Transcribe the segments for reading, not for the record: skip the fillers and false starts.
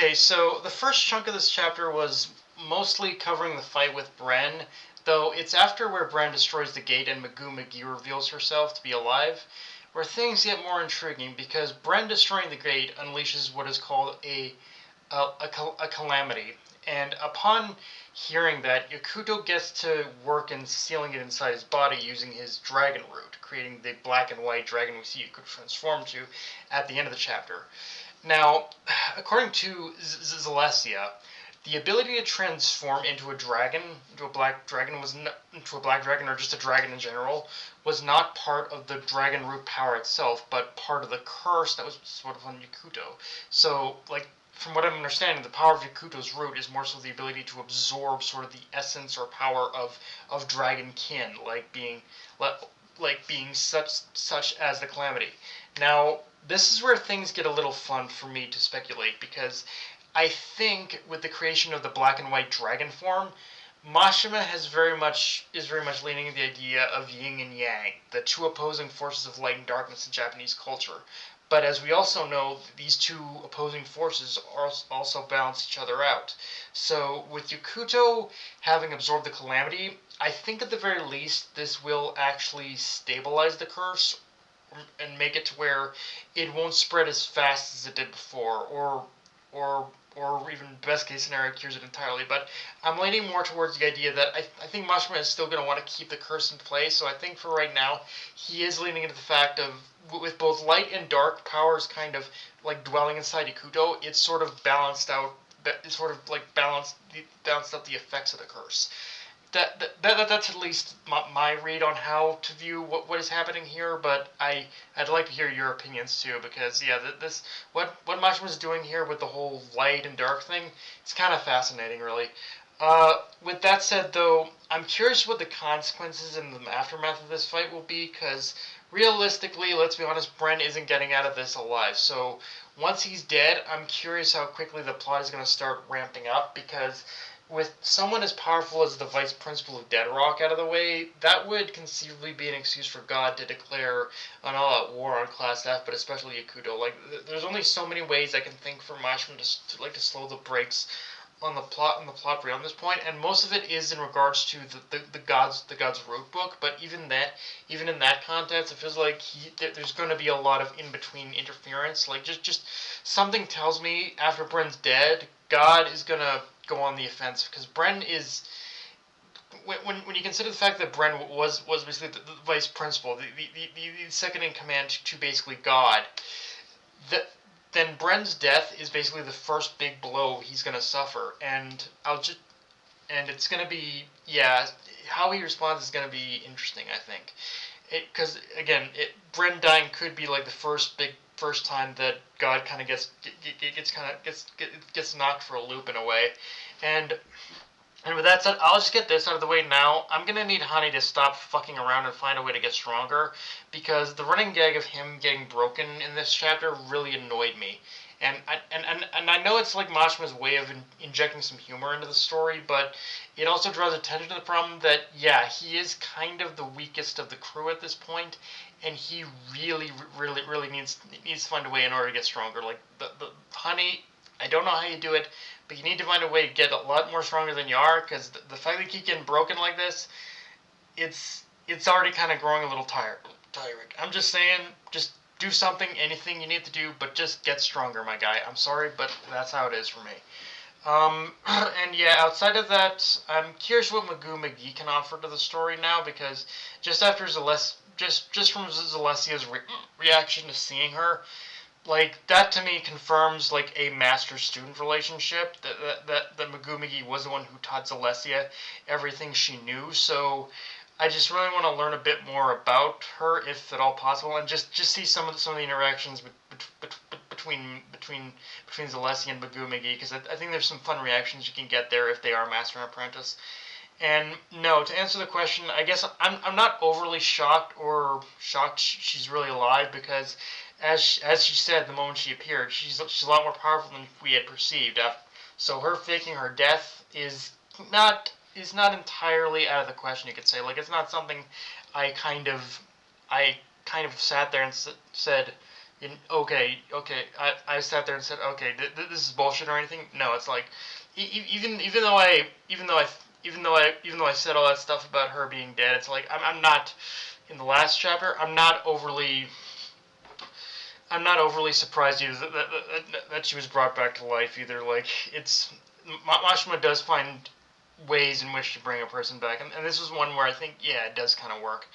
Okay, so the first chunk of this chapter was mostly covering the fight with Bren, though it's after where Bren destroys the gate and Magoo McGee reveals herself to be alive, where things get more intriguing because Bren destroying the gate unleashes what is called a calamity, and upon hearing that, Yakuto gets to work in sealing it inside his body using his dragon root, creating the black and white dragon we see Yakuto transform to at the end of the chapter. Now, according to Zalesia, the ability to transform into a dragon, into a black dragon, into a black dragon or just a dragon in general, was not part of the dragon root power itself, but part of the curse that was sort of on Yakuto. So, like, from what I'm understanding, the power of Yakuto's root is more so the ability to absorb sort of the essence or power of dragon kin, like being such as the calamity. Now, this is where things get a little fun for me to speculate because I think with the creation of the black and white dragon form, Mashima is very much leaning the idea of yin and yang, the two opposing forces of light and darkness in Japanese culture. But as we also know, these two opposing forces also balance each other out. So with Yakuto having absorbed the calamity, I think at the very least this will actually stabilize the curse and make it to where it won't spread as fast as it did before, or or even best case scenario cures it entirely. But I'm leaning more towards the idea that I think Mashima is still going to want to keep the curse in place. So I think for right now, he is leaning into the fact of with both light and dark powers kind of like dwelling inside Ikuto, it's sort of balanced out. It's sort of like balanced out the effects of the curse. That's at least my read on how to view what is happening here. But I'd like to hear your opinions too, because yeah, this what Mashima's doing here with the whole light and dark thing, it's kind of fascinating, really. With that said, though, I'm curious what the consequences in the aftermath of this fight will be, because realistically, let's be honest, Bren isn't getting out of this alive. So once he's dead, I'm curious how quickly the plot is going to start ramping up, because with someone as powerful as the vice principal of Dead Rock out of the way, that would conceivably be an excuse for God to declare an all-out war on Class F, but especially Yakuto. Like, there's only so many ways I can think for Mashima to slow the brakes on the plot beyond this point, and most of it is in regards to the God's root book. But even in that context, it feels like there's going to be a lot of in between interference. Like just something tells me after Bren's dead, God is gonna go on the offensive because Bren is. When you consider the fact that Bren was basically the vice principal, the second in command to basically God, that then Bren's death is basically the first big blow he's gonna suffer, and it's gonna be how he responds is gonna be interesting. I think because again, Bren dying could be like the first time that God kind of gets knocked for a loop in a way, and and with that said, I'll just get this out of the way now. I'm gonna need Honey to stop fucking around and find a way to get stronger, because the running gag of him getting broken in this chapter really annoyed me. And I know it's like Mashima's way of injecting some humor into the story, but it also draws attention to the problem that, yeah, he is kind of the weakest of the crew at this point, and he really needs to find a way in order to get stronger. Like, the Honey, I don't know how you do it, but you need to find a way to get a lot more stronger than you are, because the fact that you keep getting broken like this, it's already kind of growing a little tiring. I'm just saying, just do something, anything you need to do, but just get stronger, my guy. I'm sorry, but that's how it is for me. And yeah, outside of that, I'm curious what Magoo McGee can offer to the story now, because just after just from Zalessia's reaction to seeing her, like that to me confirms like a master-student relationship. That Magoo McGee was the one who taught Zalessia everything she knew. So I just really want to learn a bit more about her, if at all possible, and just see some of the interactions between Zalessia and Magoo McGee, because I think there's some fun reactions you can get there if they are master and apprentice. And no, to answer the question, I guess I'm not overly shocked she's really alive, because as she said the moment she appeared, she's a lot more powerful than we had perceived. So her faking her death is not entirely out of the question. You could say, like, it's not something I kind of sat there and said, Okay, I sat there and said, okay, this is bullshit or anything. No, it's like, even though I said all that stuff about her being dead, it's like I'm not in the last chapter. I'm not overly surprised either that she was brought back to life either. Like it's Mashima does find ways in which to bring a person back, and this is one where I think yeah it does kind of work.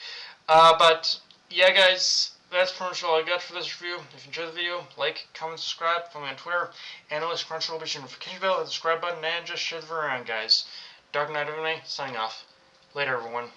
But yeah, guys, that's pretty much all I got for this review. If you enjoyed the video, like, comment, subscribe, follow me on Twitter, analyst Crunchyroll, be sure notification bell, hit the subscribe button, and just share the video around, guys. Dark Knight of Anime, signing off. Later, everyone.